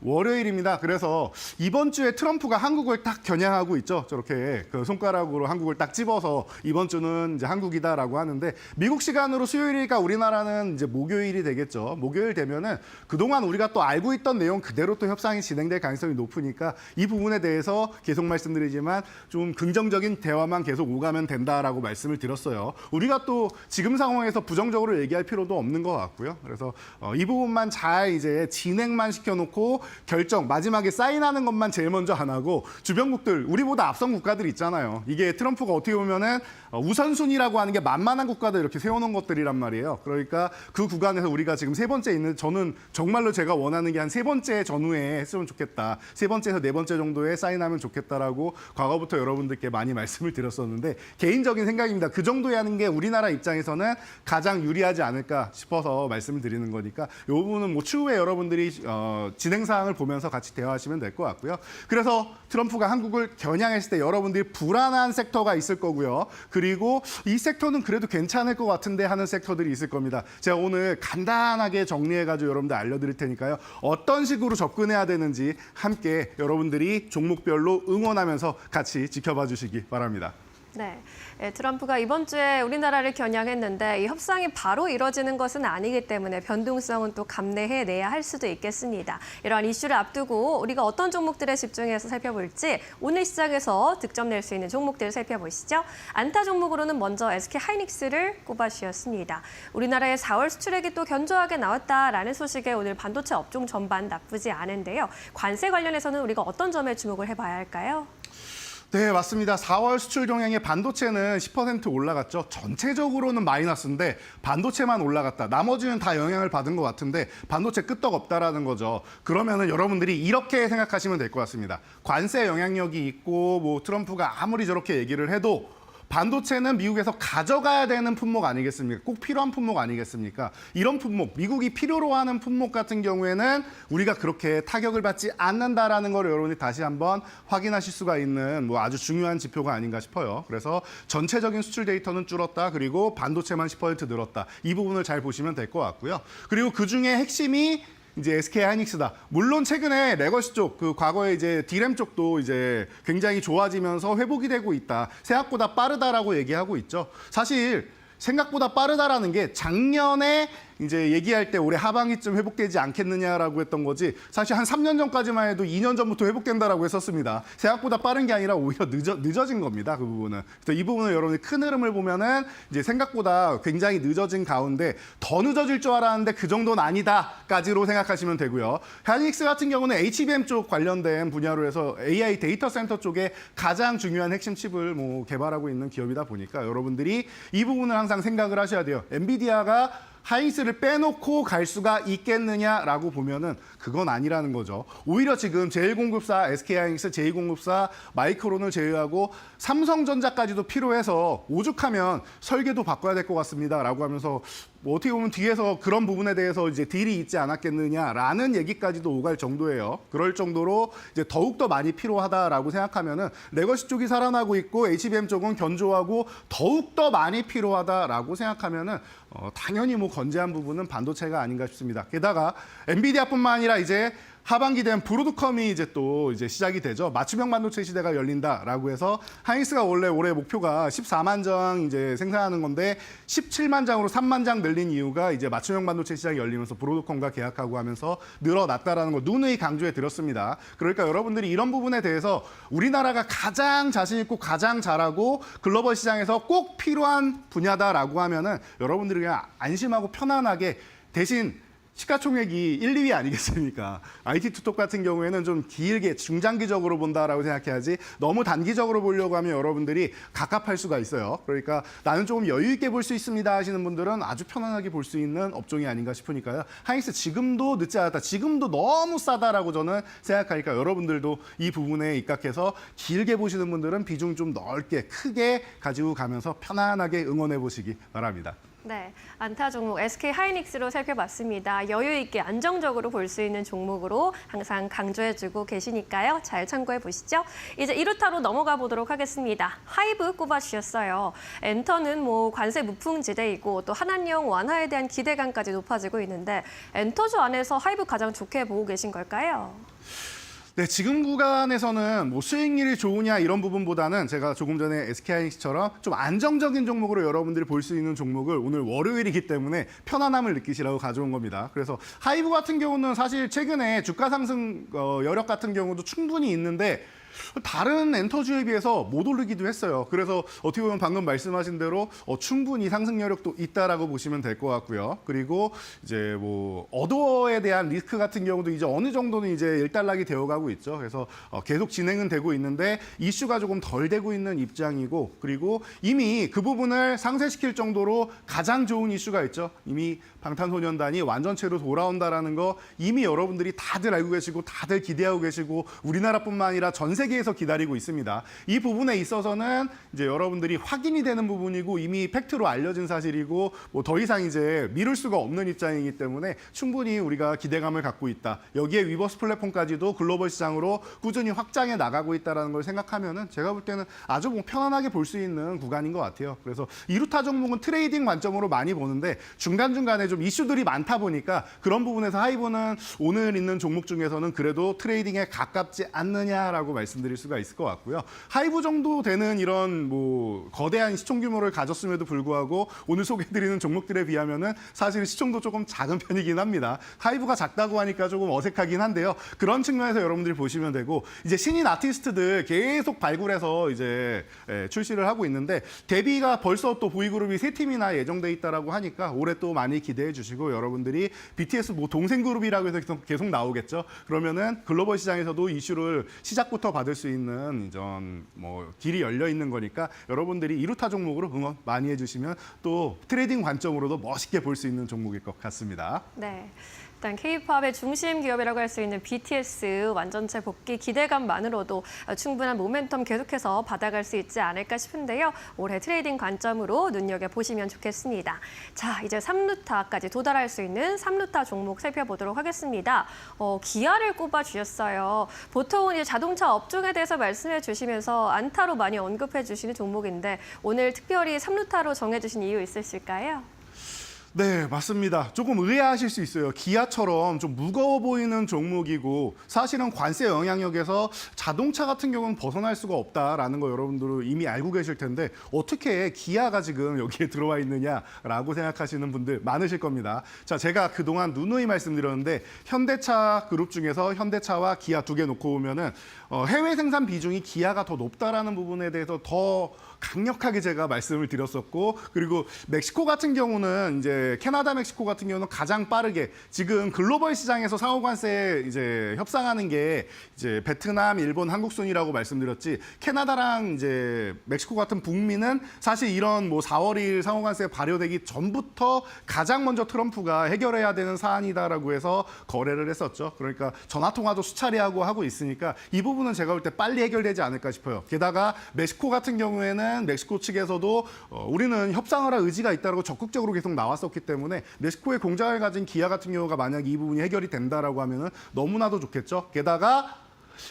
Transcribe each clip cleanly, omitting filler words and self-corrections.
월요일입니다. 그래서 이번 주에 트럼프가 한국을 딱 겨냥하고 있죠. 저렇게 그 손가락으로 한국을 딱 집어서 이번 주는 이제 한국이다라고 하는데 미국 시간으로 수요일이니까 우리나라는 이제 목요일이 되겠죠. 목요일 되면은 그동안 우리가 또 알고 있던 내용 그대로 또 협상이 진행될 가능성이 높으니까 이 부분에 대해서 계속 말씀드리지만 좀 긍정적인 대화만 계속 오가면 된다라고 말씀을 드렸어요. 우리가 또 지금 상황에서 부정적으로 얘기할 필요도 없는 것 같고요. 그래서 이 부분만 잘 이제 진행만 시켜놓고 결정, 마지막에 사인하는 것만 제일 먼저 안 하고 주변국들, 우리보다 앞선 국가들 있잖아요. 이게 트럼프가 어떻게 보면은 우선순위라고 하는 게 만만한 국가들 이렇게 세워놓은 것들이란 말이에요. 그러니까 그 구간에서 우리가 지금 세 번째 있는, 저는 정말로 제가 원하는 게 한 세 번째 전후에 했으면 좋겠다. 세 번째에서 네 번째 정도에 사인하면 좋겠다라고 과거부터 여러분들께 많이 말씀을 드렸었는데 개인적인 생각입니다. 그 정도에 하는 게 우리나라 입장에서는 가장 유리하지 않을까 싶어서 말씀을 드리는 거니까 이 부분은 뭐 추후에 여러분들이 진행 사항을 보면서 같이 대화하시면 될 것 같고요. 그래서 트럼프가 한국을 겨냥했을 때 여러분들이 불안한 섹터가 있을 거고요. 그리고 이 섹터는 그래도 괜찮을 것 같은데 하는 섹터들이 있을 겁니다. 제가 오늘 간단하게 정리해가지고 여러분들 알려드릴 테니까요. 어떤 식으로 접근해야 되는지 함께 여러분들이 종목별로 응원하면서 같이 지켜봐 주시기 바랍니다. 네, 트럼프가 이번 주에 우리나라를 겨냥했는데 이 협상이 바로 이뤄지는 것은 아니기 때문에 변동성은 또 감내해내야 할 수도 있겠습니다. 이러한 이슈를 앞두고 우리가 어떤 종목들에 집중해서 살펴볼지 오늘 시장에서 득점 낼 수 있는 종목들을 살펴보시죠. 안타 종목으로는 먼저 SK하이닉스를 꼽아주셨습니다. 우리나라의 4월 수출액이 또 견조하게 나왔다라는 소식에 오늘 반도체 업종 전반 나쁘지 않은데요. 관세 관련해서는 우리가 어떤 점에 주목을 해봐야 할까요? 네, 맞습니다. 4월 수출 경향의 반도체는 10% 올라갔죠. 전체적으로는 마이너스인데 반도체만 올라갔다. 나머지는 다 영향을 받은 것 같은데 반도체 끄떡없다라는 거죠. 그러면은 여러분들이 이렇게 생각하시면 될 것 같습니다. 관세 영향력이 있고 뭐 트럼프가 아무리 저렇게 얘기를 해도 반도체는 미국에서 가져가야 되는 품목 아니겠습니까? 꼭 필요한 품목 아니겠습니까? 이런 품목, 미국이 필요로 하는 품목 같은 경우에는 우리가 그렇게 타격을 받지 않는다라는 걸 여러분이 다시 한번 확인하실 수가 있는 뭐 아주 중요한 지표가 아닌가 싶어요. 그래서 전체적인 수출 데이터는 줄었다. 그리고 반도체만 10% 늘었다. 이 부분을 잘 보시면 될 것 같고요. 그리고 그중에 핵심이 이제 SK하이닉스다. 물론 최근에 레거시 쪽, 그 과거에 이제 D램 쪽도 이제 굉장히 좋아지면서 회복이 되고 있다. 생각보다 빠르다라고 얘기하고 있죠. 사실 생각보다 빠르다라는 게 작년에 이제 얘기할 때 올해 하반기쯤 회복되지 않겠느냐라고 했던 거지 사실 한 3년 전까지만 해도 2년 전부터 회복된다라고 했었습니다. 생각보다 빠른 게 아니라 오히려 늦어진 겁니다. 그 부분은. 그래서 이 부분을 여러분이 큰 흐름을 보면은 이제 생각보다 굉장히 늦어진 가운데 더 늦어질 줄 알았는데 그 정도는 아니다까지로 생각하시면 되고요. 하이닉스 같은 경우는 HBM 쪽 관련된 분야로 해서 AI 데이터 센터 쪽에 가장 중요한 핵심 칩을 뭐 개발하고 있는 기업이다 보니까 여러분들이 이 부분을 항상 생각을 하셔야 돼요. 엔비디아가 하이닉스를 빼놓고 갈 수가 있겠느냐라고 보면은 그건 아니라는 거죠. 오히려 지금 제1공급사 SK하이닉스, 제2공급사 마이크론을 제외하고 삼성전자까지도 필요해서 오죽하면 설계도 바꿔야 될 것 같습니다라고 하면서 뭐 어떻게 보면 뒤에서 그런 부분에 대해서 이제 딜이 있지 않았겠느냐라는 얘기까지도 오갈 정도예요. 그럴 정도로 이제 더욱더 많이 필요하다라고 생각하면은 레거시 쪽이 살아나고 있고 HBM 쪽은 견조하고 더욱더 많이 필요하다라고 생각하면은 당연히 뭐 건재한 부분은 반도체가 아닌가 싶습니다. 게다가 엔비디아뿐만 아니라 이제 하반기 되면 브로드컴이 이제 또 이제 시작이 되죠. 맞춤형 반도체 시대가 열린다라고 해서 하이닉스가 원래 올해 목표가 14만 장 이제 생산하는 건데 17만 장으로 3만 장 늘린 이유가 이제 맞춤형 반도체 시장이 열리면서 브로드컴과 계약하고 하면서 늘어났다라는 거 누누이 강조해 드렸습니다. 그러니까 여러분들이 이런 부분에 대해서 우리나라가 가장 자신 있고 가장 잘하고 글로벌 시장에서 꼭 필요한 분야다라고 하면은 여러분들이 그냥 안심하고 편안하게 대신 시가총액이 1, 2위 아니겠습니까? IT 투톱 같은 경우에는 좀 길게 중장기적으로 본다라고 생각해야지 너무 단기적으로 보려고 하면 여러분들이 갑갑할 수가 있어요. 그러니까 나는 조금 여유 있게 볼 수 있습니다 하시는 분들은 아주 편안하게 볼 수 있는 업종이 아닌가 싶으니까요. 하이닉스 지금도 늦지 않았다. 지금도 너무 싸다라고 저는 생각하니까 여러분들도 이 부분에 입각해서 길게 보시는 분들은 비중 좀 넓게 크게 가지고 가면서 편안하게 응원해 보시기 바랍니다. 네, 안타 종목 SK 하이닉스로 살펴봤습니다. 여유 있게 안정적으로 볼 수 있는 종목으로 항상 강조해주고 계시니까요. 잘 참고해 보시죠. 이제 2루타로 넘어가 보도록 하겠습니다. 하이브 꼽아주셨어요. 엔터는 뭐 관세 무풍지대이고 또 한한령 완화에 대한 기대감까지 높아지고 있는데 엔터주 안에서 하이브 가장 좋게 보고 계신 걸까요? 네, 지금 구간에서는 뭐 수익률이 좋으냐 이런 부분보다는 제가 조금 전에 SK하이닉스처럼 좀 안정적인 종목으로 여러분들이 볼 수 있는 종목을 오늘 월요일이기 때문에 편안함을 느끼시라고 가져온 겁니다. 그래서 하이브 같은 경우는 사실 최근에 주가 상승 여력 같은 경우도 충분히 있는데 다른 엔터주에 비해서 못 오르기도 했어요. 그래서 어떻게 보면 방금 말씀하신 대로 충분히 상승 여력도 있다라고 보시면 될 것 같고요. 그리고 이제 뭐 어도어에 대한 리스크 같은 경우도 이제 어느 정도는 이제 일단락이 되어가고 있죠. 그래서 계속 진행은 되고 있는데 이슈가 조금 덜 되고 있는 입장이고, 그리고 이미 그 부분을 상쇄시킬 정도로 가장 좋은 이슈가 있죠. 이미 방탄소년단이 완전체로 돌아온다라는 거 이미 여러분들이 다들 알고 계시고 다들 기대하고 계시고 우리나라뿐만 아니라 전 세계에서 기다리고 있습니다. 이 부분에 있어서는 이제 여러분들이 확인이 되는 부분이고 이미 팩트로 알려진 사실이고 뭐 더 이상 이제 미룰 수가 없는 입장이기 때문에 충분히 우리가 기대감을 갖고 있다. 여기에 위버스 플랫폼까지도 글로벌 시장으로 꾸준히 확장해 나가고 있다는 걸 생각하면은 제가 볼 때는 아주 뭐 편안하게 볼 수 있는 구간인 것 같아요. 그래서 이루타 종목은 트레이딩 관점으로 많이 보는데 중간중간에 좀 이슈들이 많다 보니까 그런 부분에서 하이브는 오늘 있는 종목 중에서는 그래도 트레이딩에 가깝지 않느냐라고 말씀드릴 수가 있을 것 같고요. 하이브 정도 되는 이런 뭐 거대한 시총 규모를 가졌음에도 불구하고 오늘 소개해드리는 종목들에 비하면은 사실 시총도 조금 작은 편이긴 합니다. 하이브가 작다고 하니까 조금 어색하긴 한데요. 그런 측면에서 여러분들이 보시면 되고 이제 신인 아티스트들 계속 발굴해서 이제 출시를 하고 있는데 데뷔가 벌써 또 보이그룹이 3팀이나 예정돼 있다라고 하니까 올해 또 많이 기대해 주시고 여러분들이 BTS 뭐 동생 그룹이라고 해서 계속 나오겠죠. 그러면은 글로벌 시장에서도 이슈를 시작부터 받을 수 있는 이전 뭐 길이 열려 있는 거니까 여러분들이 이루타 종목으로 응원 많이 해주시면 또 트레이딩 관점으로도 멋있게 볼 수 있는 종목일 것 같습니다. 네. 일단 K-팝의 중심 기업이라고 할 수 있는 BTS 완전체 복귀 기대감만으로도 충분한 모멘텀 계속해서 받아갈 수 있지 않을까 싶은데요. 올해 트레이딩 관점으로 눈여겨보시면 좋겠습니다. 자, 이제 3루타까지 도달할 수 있는 3루타 종목 살펴보도록 하겠습니다. 기아를 꼽아주셨어요. 보통은 이제 자동차 업종에 대해서 말씀해 주시면서 안타로 많이 언급해 주시는 종목인데 오늘 특별히 3루타로 정해주신 이유 있으실까요? 네, 맞습니다. 조금 의아하실 수 있어요. 기아처럼 좀 무거워 보이는 종목이고 사실은 관세 영향력에서 자동차 같은 경우는 벗어날 수가 없다라는 거 여러분들은 이미 알고 계실 텐데 어떻게 기아가 지금 여기에 들어와 있느냐라고 생각하시는 분들 많으실 겁니다. 자, 제가 그동안 누누이 말씀드렸는데 현대차 그룹 중에서 현대차와 기아 두 개 놓고 보면은 해외 생산 비중이 기아가 더 높다라는 부분에 대해서 더 강력하게 제가 말씀을 드렸었고, 그리고 멕시코 같은 경우는 이제 캐나다, 멕시코 같은 경우는 가장 빠르게 지금 글로벌 시장에서 상호관세 이제 협상하는 게 이제 베트남, 일본, 한국 순이라고 말씀드렸지 캐나다랑 이제 멕시코 같은 북미는 사실 이런 뭐 4월 2일 상호관세 발효되기 전부터 가장 먼저 트럼프가 해결해야 되는 사안이다라고 해서 거래를 했었죠. 그러니까 전화 통화도 수차례 하고 있으니까 이 부분은 제가 볼 때 빨리 해결되지 않을까 싶어요. 게다가 멕시코 같은 경우에는 멕시코 측에서도 우리는 협상을 할 의지가 있다고 적극적으로 계속 나왔었기 때문에 멕시코에 공장을 가진 기아 같은 경우가 만약 이 부분이 해결이 된다라고 하면은 너무나도 좋겠죠. 게다가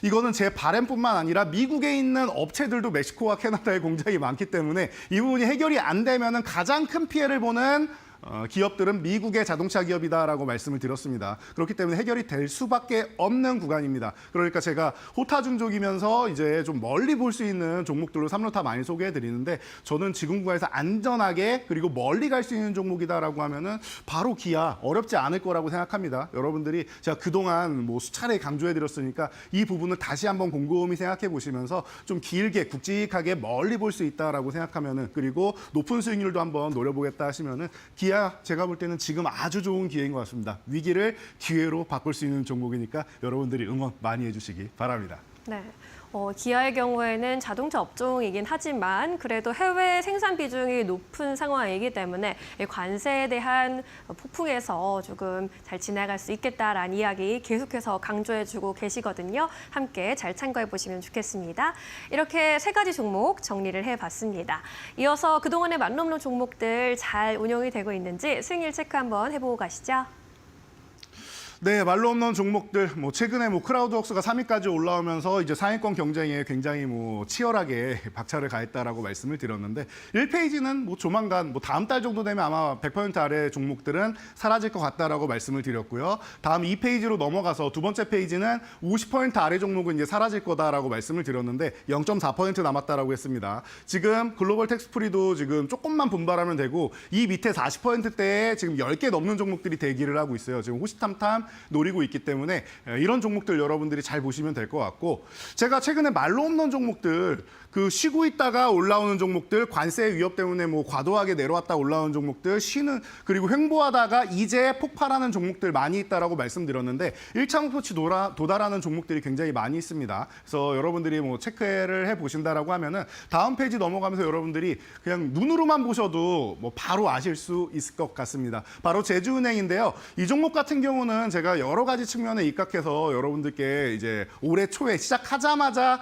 이거는 제 바램뿐만 아니라 미국에 있는 업체들도 멕시코와 캐나다에 공장이 많기 때문에 이 부분이 해결이 안 되면은 가장 큰 피해를 보는 기업들은 미국의 자동차 기업이다라고 말씀을 드렸습니다. 그렇기 때문에 해결이 될 수밖에 없는 구간입니다. 그러니까 제가 호타중족이면서 이제 좀 멀리 볼 수 있는 종목들로 3루타 많이 소개해드리는데 저는 지금 구간에서 안전하게 그리고 멀리 갈 수 있는 종목이다라고 하면은 바로 기아 어렵지 않을 거라고 생각합니다. 여러분들이 제가 그동안 뭐 수차례 강조해드렸으니까 이 부분을 다시 한번 곰곰이 생각해 보시면서 좀 길게 굵직하게 멀리 볼 수 있다라고 생각하면은 그리고 높은 수익률도 한번 노려보겠다 하시면은 기아 제가 볼 때는 지금 아주 좋은 기회인 것 같습니다. 위기를 기회로 바꿀 수 있는 종목이니까 여러분들이 응원 많이 해주시기 바랍니다. 네. 기아의 경우에는 자동차 업종이긴 하지만 그래도 해외 생산 비중이 높은 상황이기 때문에 이 관세에 대한 폭풍에서 조금 잘 지나갈 수 있겠다라는 이야기 계속해서 강조해주고 계시거든요. 함께 잘 참고해 보시면 좋겠습니다. 이렇게 세 가지 종목 정리를 해봤습니다. 이어서 그동안의 만놈론 종목들 잘 운영이 되고 있는지 수익률 체크 한번 해보고 가시죠. 네, 말로 없는 종목들, 최근에 크라우드웍스가 3위까지 올라오면서 이제 상위권 경쟁에 굉장히 치열하게 박차를 가했다라고 말씀을 드렸는데 1페이지는 조만간 다음 달 정도 되면 아마 100% 아래 종목들은 사라질 것 같다라고 말씀을 드렸고요. 다음 2페이지로 넘어가서 두 번째 페이지는 50% 아래 종목은 이제 사라질 거다라고 말씀을 드렸는데 0.4% 남았다라고 했습니다. 지금 글로벌 텍스프리도 지금 조금만 분발하면 되고 이 밑에 40%대에 지금 10개 넘는 종목들이 대기를 하고 있어요. 지금 호시탐탐 노리고 있기 때문에 이런 종목들 여러분들이 잘 보시면 될 것 같고 제가 최근에 말로 없는 종목들 쉬고 있다가 올라오는 종목들 관세 위협 때문에 과도하게 내려왔다 올라오는 종목들 쉬는 그리고 횡보하다가 이제 폭발하는 종목들 많이 있다라고 말씀드렸는데 1차 목표치 도달하는 종목들이 굉장히 많이 있습니다. 그래서 여러분들이 체크를 해 보신다라고 하면은 다음 페이지 넘어가면서 여러분들이 그냥 눈으로만 보셔도 바로 아실 수 있을 것 같습니다. 바로 제주은행인데요. 이 종목 같은 경우는 제가 여러 가지 측면에 입각해서 여러분들께 이제 올해 초에 시작하자마자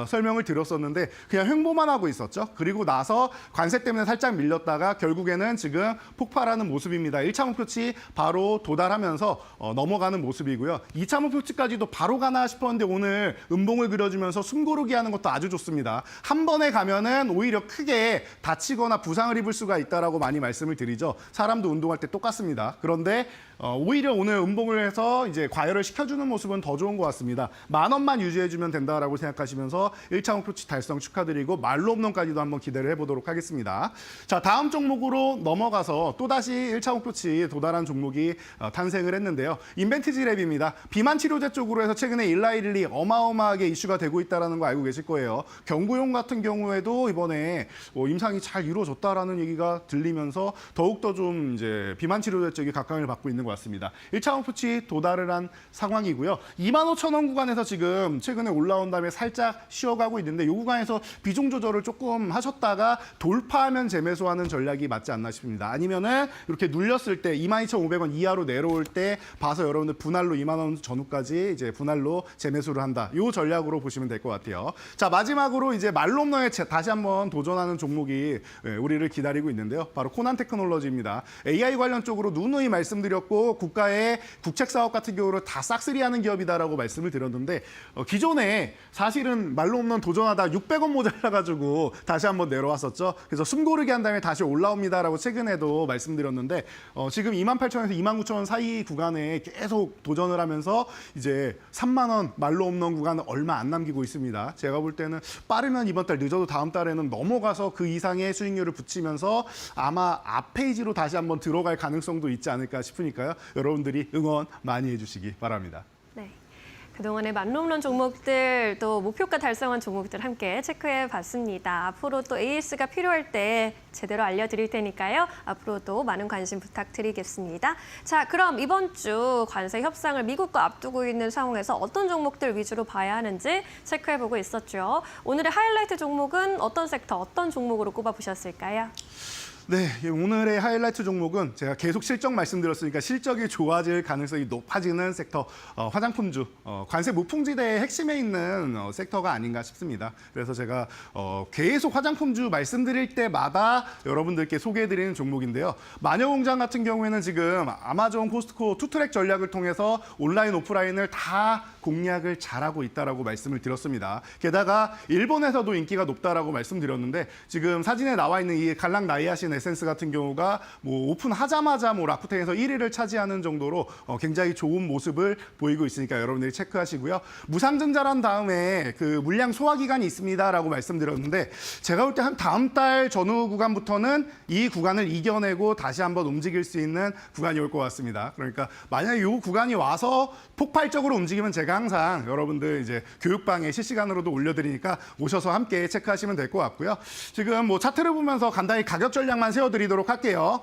설명을 드렸었는데 그냥 횡보만 하고 있었죠. 그리고 나서 관세 때문에 살짝 밀렸다가 결국에는 지금 폭발하는 모습입니다. 1차 목표치 바로 도달하면서 넘어가는 모습이고요. 2차 목표치까지도 바로 가나 싶었는데 오늘 음봉을 그려주면서 숨고르기 하는 것도 아주 좋습니다. 한 번에 가면은 오히려 크게 다치거나 부상을 입을 수가 있다라고 많이 말씀을 드리죠. 사람도 운동할 때 똑같습니다. 그런데 오히려 오늘 음봉을 해서 이제 과열을 시켜주는 모습은 더 좋은 것 같습니다. 10,000원만 유지해주면 된다라고 생각하시면서 1차 목표치 달성 축하드리고 말로 홈런까지도 한번 기대를 해보도록 하겠습니다. 자, 다음 종목으로 넘어가서 또다시 1차 목표치 도달한 종목이 탄생을 했는데요. 인벤티지 랩입니다. 비만 치료제 쪽으로 해서 최근에 일라이릴리 어마어마하게 이슈가 되고 있다는 거 알고 계실 거예요. 경구용 같은 경우에도 이번에 임상이 잘 이루어졌다라는 얘기가 들리면서 더욱더 좀 이제 비만 치료제 쪽이 각광을 받고 있는 것 같습니다. 1차 목표치 도달을 한 상황이고요. 25,000원 구간에서 지금 최근에 올라온 다음에 살짝 쉬어가고 있는데 이 구간에서 비중 조절을 조금 하셨다가 돌파하면 재매수하는 전략이 맞지 않나 싶습니다. 아니면은 이렇게 눌렸을 때 22,500원 이하로 내려올 때 봐서 여러분들 분할로 2만 원 전후까지 이제 분할로 재매수를 한다. 이 전략으로 보시면 될 것 같아요. 자, 마지막으로 이제 말로 없너에 다시 한번 도전하는 종목이 우리를 기다리고 있는데요. 바로 코난 테크놀로지입니다. AI 관련 쪽으로 누누이 말씀드렸고 국가의 국책 사업 같은 경우로 다 싹쓸이하는 기업이다라고 말씀을 드렸는데 기존에 사실은 말로 없는 도전하다 600원 모자라가지고 다시 한번 내려왔었죠. 그래서 숨고르기 한 다음에 다시 올라옵니다라고 최근에도 말씀드렸는데 지금 28,000원에서 29,000원 사이 구간에 계속 도전을 하면서 이제 3만 원 말로 없는 구간은 얼마 안 남기고 있습니다. 제가 볼 때는 빠르면 이번 달 늦어도 다음 달에는 넘어가서 그 이상의 수익률을 붙이면서 아마 앞 페이지로 다시 한번 들어갈 가능성도 있지 않을까 싶으니까요. 여러분들이 응원 많이 해주시기 바랍니다. 네. 그동안의 만놈론 종목들 또 목표가 달성한 종목들 함께 체크해 봤습니다. 앞으로 또 AS가 필요할 때 제대로 알려드릴 테니까요. 앞으로도 많은 관심 부탁드리겠습니다. 자, 그럼 이번 주 관세 협상을 미국과 앞두고 있는 상황에서 어떤 종목들 위주로 봐야 하는지 체크해보고 있었죠. 오늘의 하이라이트 종목은 어떤 섹터, 어떤 종목으로 꼽아보셨을까요? 네, 오늘의 하이라이트 종목은 제가 계속 실적 말씀드렸으니까 실적이 좋아질 가능성이 높아지는 섹터, 화장품주, 관세 무풍지대의 핵심에 있는 섹터가 아닌가 싶습니다. 그래서 제가 계속 화장품주 말씀드릴 때마다 여러분들께 소개해드리는 종목인데요. 마녀공장 같은 경우에는 지금 아마존, 코스트코 투트랙 전략을 통해서 온라인, 오프라인을 다 공략을 잘하고 있다라고 말씀을 드렸습니다. 게다가 일본에서도 인기가 높다라고 말씀드렸는데 지금 사진에 나와 있는 이 갈랑 나이아신 에센스 같은 경우가 오픈하자마자 라쿠텐에서 1위를 차지하는 정도로 굉장히 좋은 모습을 보이고 있으니까 여러분들이 체크하시고요. 무상증자란 다음에 그 물량 소화 기간이 있습니다라고 말씀드렸는데 제가 볼 때 한 다음 달 전후 구간부터는 이 구간을 이겨내고 다시 한번 움직일 수 있는 구간이 올 것 같습니다. 그러니까 만약에 이 구간이 와서 폭발적으로 움직이면 제가 항상 여러분들 이제 교육방에 실시간으로도 올려드리니까 오셔서 함께 체크하시면 될 것 같고요. 지금 차트를 보면서 간단히 가격 전략만 가격만 세워드리도록 할게요.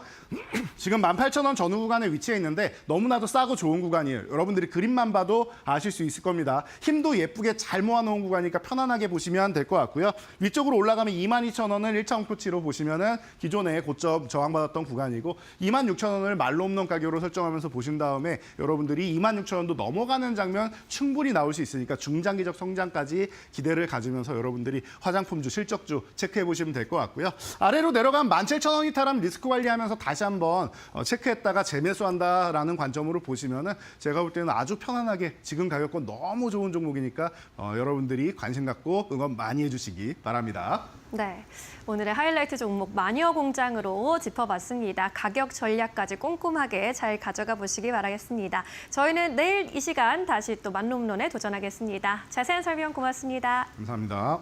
지금 18,000원 전후 구간에 위치해 있는데 너무나도 싸고 좋은 구간이에요. 여러분들이 그림만 봐도 아실 수 있을 겁니다. 힘도 예쁘게 잘 모아놓은 구간이니까 편안하게 보시면 될 것 같고요. 위쪽으로 올라가면 22,000원을 1차 목표치로 보시면은 기존에 고점 저항받았던 구간이고 26,000원을 말로 없는 가격으로 설정하면서 보신 다음에 여러분들이 26,000원도 넘어가는 장면 충분히 나올 수 있으니까 중장기적 성장까지 기대를 가지면서 여러분들이 화장품주, 실적주 체크해 보시면 될 것 같고요. 아래로 내려가면 17,000원 이탈하면 리스크 관리하면서 다시 한번 체크했다가 재매수한다라는 관점으로 보시면은 제가 볼 때는 아주 편안하게 지금 가격권 너무 좋은 종목이니까 여러분들이 관심 갖고 응원 많이 해주시기 바랍니다. 네, 오늘의 하이라이트 종목 마니어 공장으로 짚어봤습니다. 가격 전략까지 꼼꼼하게 잘 가져가 보시기 바라겠습니다. 저희는 내일 이 시간 다시 또 만룸론에 도전하겠습니다. 자세한 설명 고맙습니다. 감사합니다.